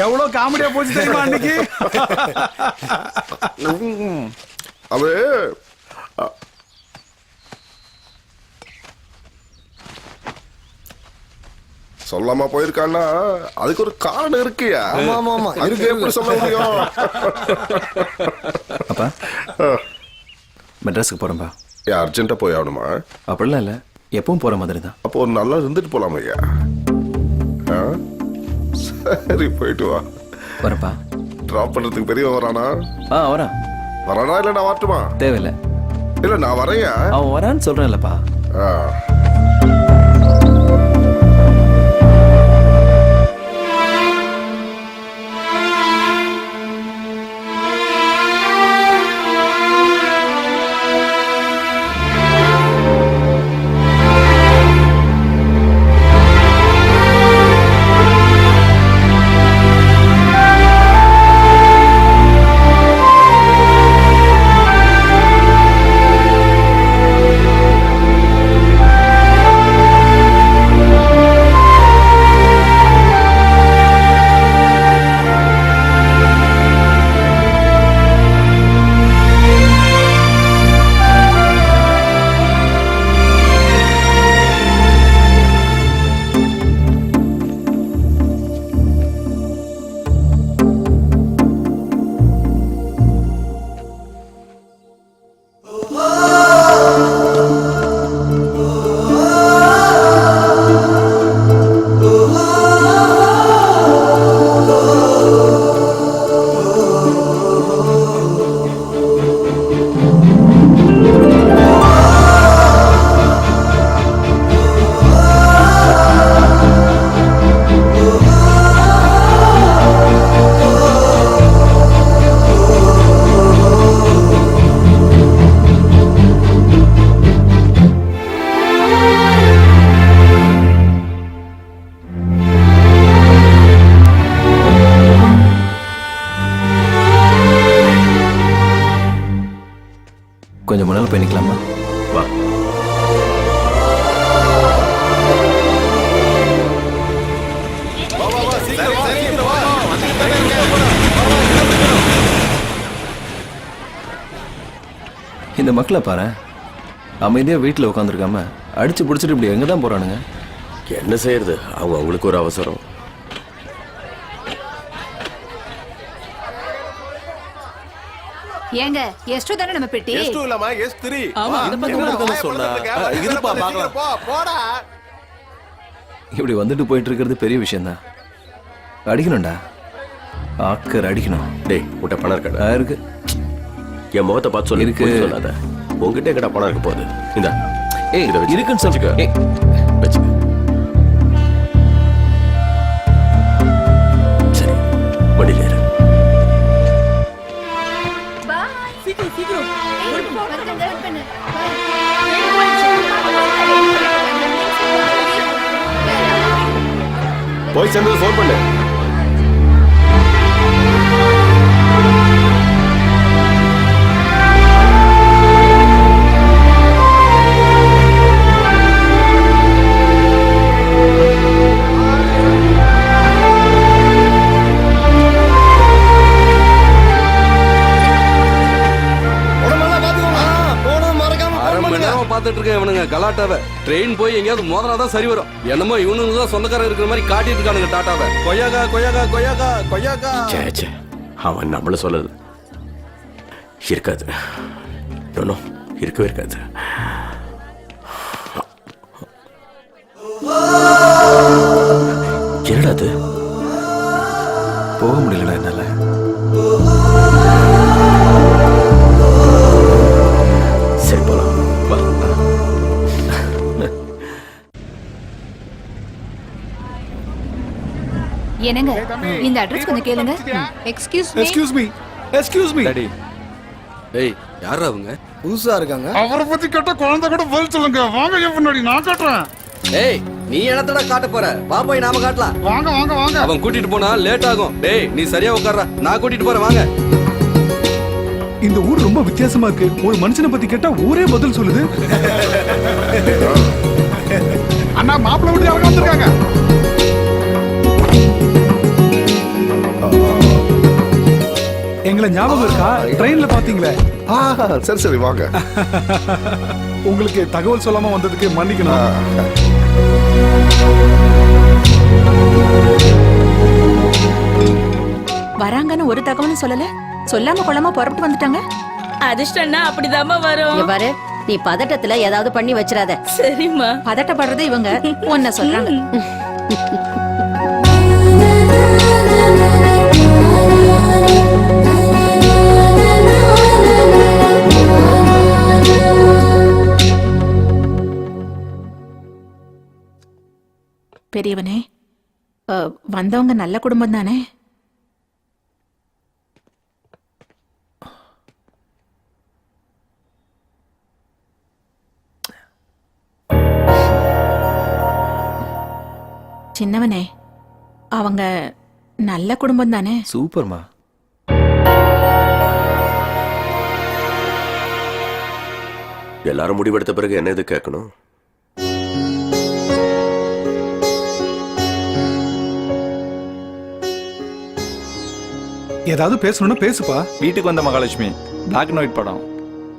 எவ்வளவு காமெடியா போச்சு தெரியுமா அன்னைக்கு? அது சொல்லாம போயிருக்கான்னா அதுக்கு ஒரு காரணம் இருக்கியா? அதுக்கு எப்படி சொல்ல முடியும்? அப்பா மெட்ராஸுக்கு போறேன்பா. அர்ஜென்ட்டா போய் ஆகணுமா? அப்படிலாம் இல்லை, எப்பவும் போற மாதிரி தான். அப்போ ஒரு நல்லா இருந்துட்டு போலாம் ஐயா. சரி போயிட்டு வா. வரப்பா. டிராப் பண்றதுக்கு பெரிய வரானா? வரேன். வரானா இல்ல நான் வரட்டுமா? தேவையில்லை. இல்ல நான் வரேன். அவன் வரான்னு சொல்றேன்லப்பா. கொஞ்சம் முன்னால் போய் நிற்கலாமா? வா. இந்த மக்களை பாரு, அமைதியா வீட்டில் உட்காந்துருக்காம அடிச்சு பிடிச்சிட்டு இப்படி எங்க தான் போறானுங்க? என்ன செய்யறது, அவங்க அவங்களுக்கு ஒரு அவசரம். ஏங்க எஸ்டு தானே நம்ம பெட்டி? எஸ் 2 இல்லமா எஸ் 3. ஆமா இந்த பக்கம் இருக்கணும் சொன்னா. இருப்பா பார்க்கலாம். போடா. இப்படி வந்துட்டு போயிட்டு இருக்கிறது பெரிய விஷயம் தான். அடிக்கணும்டா, ஆக்கர் அடிக்கணும். டேய் உன்கிட்ட பணம் இருக்கா? இருக்கு. என் முகத்தை பார்த்து சொல்லி இருக்கு. சொல்லாத. உங்ககிட்ட எங்கடா பணம் இருக்க போகுது? இந்த ஏய் இதை வச்சு இருக்குன்னு சொல்லுங்க. வச்சுக்க. சரி வண்டியில் ஏறு. போய் சேர்ந்து ஃபோன் பண்ணு. பார்த்துட்டு இருக்கேன் இவனுங்க கலாட்டாவை. ட்ரெயின் போய் எங்கேயாவது மோதனாதான் சரி வரும். என்னமோ இவனுங்க தான் சொந்தக்காரன் இருக்கிற மாதிரி காட்டிட்டு இருக்கானுங்க டாட்டாவை. கொய்யாக்கா கொய்யாக்கா கொய்யாக்கா கொய்யாக்கா. சே அவன் நம்மள சொல்லது இருக்காது. இருக்கவே இருக்காது. என்னடா அது? போக முடியலடா என்னால. சரி போலாம். என்னங்க இந்த அட்ரஸ் கொஞ்சம் கேளுங்க. Excuse me. டாடி. டேய் யாரா அவங்க? புதுசா இருக்காங்க. அவரை பத்தி கேட்டா குழந்தை கூட பதில் சொல்லுங்க. வாங்க என் முன்னாடி நான் காட்டுறேன். டேய் நீ என்னத்தடா காட்ட போற? பாப்பாய் நாம காட்டலாம். வாங்க வாங்க வாங்க. அவன் கூட்டிட்டு போனா லேட் ஆகும். டேய் நீ சரியா உட்கார்றா, நான் கூட்டிட்டு போறேன். வாங்க. இந்த ஊர் ரொம்ப வித்தியாசமா இருக்கு. ஒரு மனுஷனை பத்தி கேட்டா ஊரே பதில் சொல்லுது. அண்ணா மாப்பிள்ளை வீட்டுக்கு அவங்க வந்திருக்காங்க. எங்களை ஞாபகம் இருக்கா? ட்ரெயின்ல பாத்தீங்களே. சரி சரி வாங்க. உங்களுக்கு தகவல் சொல்லாம வந்ததுக்கு மன்னிக்கணும். வராங்கன்னு ஒரு தகவலும் சொல்லல, சொல்லாம கொள்ளாம புறப்பட்டு வந்துட்டாங்க. அதிர்ஷ்டம்னா அப்படிதாம்மா வரும். இங்க பாரு, நீ பதட்டத்துல ஏதாவது பண்ணி வச்சிராத. சரிம்மா. பதட்டப்படுறது இவங்க ஒன்ன சொல்றாங்க. பெரியவனே, வந்தவங்க நல்ல குடும்பம் தானே? சின்னவனே, அவங்க நல்ல குடும்பம் தானே? சூப்பர்மா. எல்லாரும் முடிவெடுத்த பிறகு என்ன இது கேட்கணும்? ஏதாவது பேசணும்னா பேசுப்பா. வீட்டுக்கு வந்த மகாலட்சுமி பிளாக் அண்ட் ஒயிட் படம்.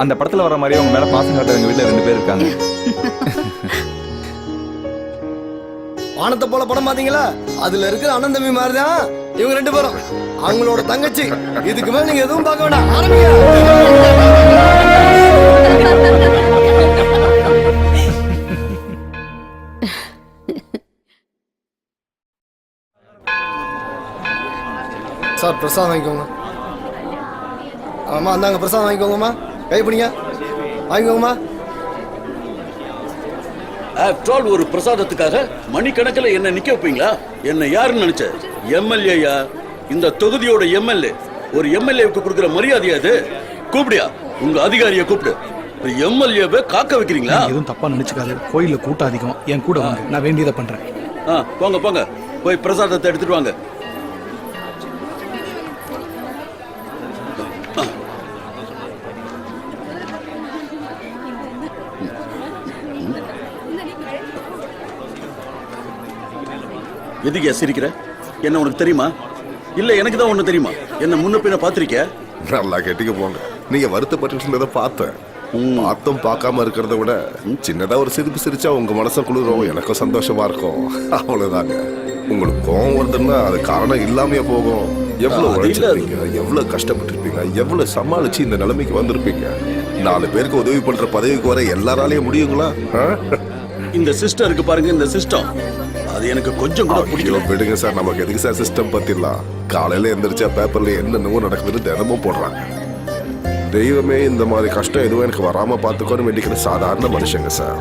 அந்த படத்துல வர மாதிரியே உங்க மேல பாசம் காட்டுற எங்க வீட்டுல 2 பேர் இருக்காங்க. வானத்தை போல படம் பாத்தீங்களா? அதுல இருக்கிற அண்ணன் தம்பி மாதிரிதான் இவங்க 2 பேரும். அவங்களோட தங்கச்சி. இதுக்கு மேல நீங்க எதுவும் பார்க்க வேண்டாம். ஆரம்பிங்க. சார் பிரசாதம் வாங்கிக்கோங்க. ஆமா அந்தாங்க பிரசாதம் வாங்கிக்கோங்கம்மா. கை பிடிங்க, வாங்கிக்கோங்கம்மா. ஒரு பிரசாதத்துக்காக மணிக்கணக்கில் என்ன நிக்க வைப்பீங்களா? என்ன யாருன்னு நினைச்ச? எம்எல்ஏயா, இந்த தொகுதியோட எம்எல்ஏ. ஒரு எம்எல்ஏவுக்கு கொடுக்கிற மரியாதையா அது? கூப்பிடியா, உங்க அதிகாரியை கூப்பிடு. எம்எல்ஏவை காக்க வைக்கிறீங்களா? எதுவும் தப்பா நினைச்சுக்காது. கோயில்ல கூட்டம் அதிகம். என் கூட வாங்க, நான் வேண்டியதை பண்றேன். போங்க போங்க, போய் பிரசாதத்தை எடுத்துட்டு வாங்க. எதுக்கு சிரிக்கிற? என்ன உனக்கு தெரியுமா? இல்ல எனக்கு தான் ஒண்ணு தெரியுமா? என்ன முன்ன பின்ன பாத்திருக்க? நல்லா கேட்டுக்க போங்க. நீங்க வருத்தப்பட்டு இருந்ததை பார்த்தேன். பார்த்தும் பார்க்காம இருக்கிறத விட சின்னதா ஒரு சிரிப்பு சிரிச்சா உங்க மனசை குளிரும், எனக்கும் சந்தோஷமா இருக்கும். அவ்வளவுதாங்க. உங்களுக்கு கோவம் வருதுன்னா அது காரணம் இல்லாமையா போகும். எவ்வளவு உழைச்சிருப்பீங்க, எவ்வளவு கஷ்டப்பட்டிருப்பீங்க, எவ்வளவு சமாளிச்சு இந்த நிலைமைக்கு வந்திருப்பீங்க. 4 பேருக்கு உதவி பண்ற பதவிக்கு வர எல்லாராலையும் முடியுங்களா? இந்த சிஸ்டம் இருக்கு பாருங்க, இந்த சிஸ்டம் அது எனக்கு கொஞ்சம் கூட பிடிக்கல. விடுங்க சார், நமக்கு எதுக்கு சார் சிஸ்டம் பத்திலாம்? காலையில எந்திரிச்சா பேப்பர்ல என்னென்னவோ நடக்குதுன்னு தினமும் போடுறாங்க. தெய்வமே இந்த மாதிரி கஷ்டம் எதுவும் எனக்கு வராம பாத்துக்கோன்னு வேண்டிக்கிற சாதாரண மனுஷங்க சார்.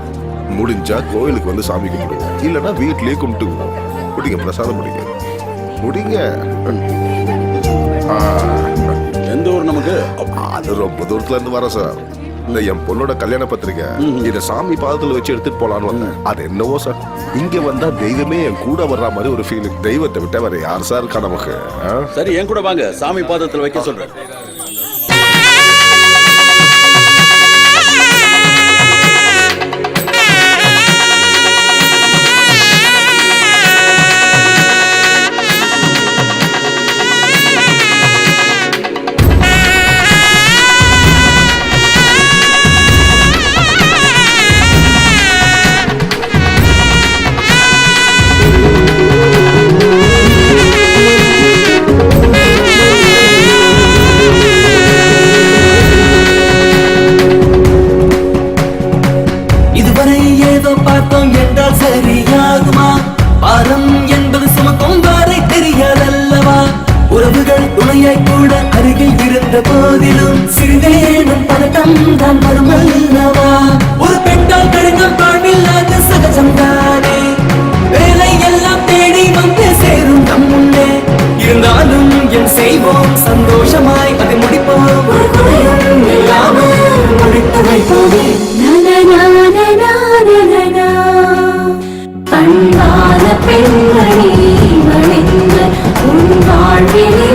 முடிஞ்சா கோயிலுக்கு வந்து சாமி கும்பிடுங்க, இல்லைன்னா வீட்லயே கும்பிட்டுக்குவோம். முடிங்க, பிரசாதம் முடிங்க, முடிங்க. எந்த ஊர் நமக்கு? அது ரொம்ப தூரத்துல இருந்து வர சார். இந்த என் பொண்ணோட கல்யாண பத்திரிக்கை இத சாமி பாதத்துல வச்சு எடுத்துட்டு போலான்னு வந்தேன். அது என்னவோ சார், இங்க வந்தா தெய்வமே என் கூட வர்ற மாதிரி ஒரு ஃபீலிங். தெய்வத்தை விட்ட வேற யார் சார் இருக்கா நமக்கு? சரி, என் கூட வாங்க, சாமி பாதத்துல வைக்க சொல்றேன். சரியாகுமா? பாரம் என்பது சுமக்கும் வாரை தெரியாதல்லவா? உறவுகள் துணையாய் கூட அருகில் இருந்த போதிலும் சிறிதேனும் பதட்டம் தான் வருமல்லவா? ஒரு பெண்ணால் கடினம் வாழ்வில்லாத சகஜம் தானே. வேலை எல்லாம் தேடி வந்து சேரும் நம் முன்னே. இருந்தாலும் என் செய்வோம் சந்தோஷமாய் அதை முடிப்போம். ஒரு குறையும் இல்லாமல் முடித்து வைப்போமே. பண்பான பெண்மணி மணிந்து உன் வாழ்விலே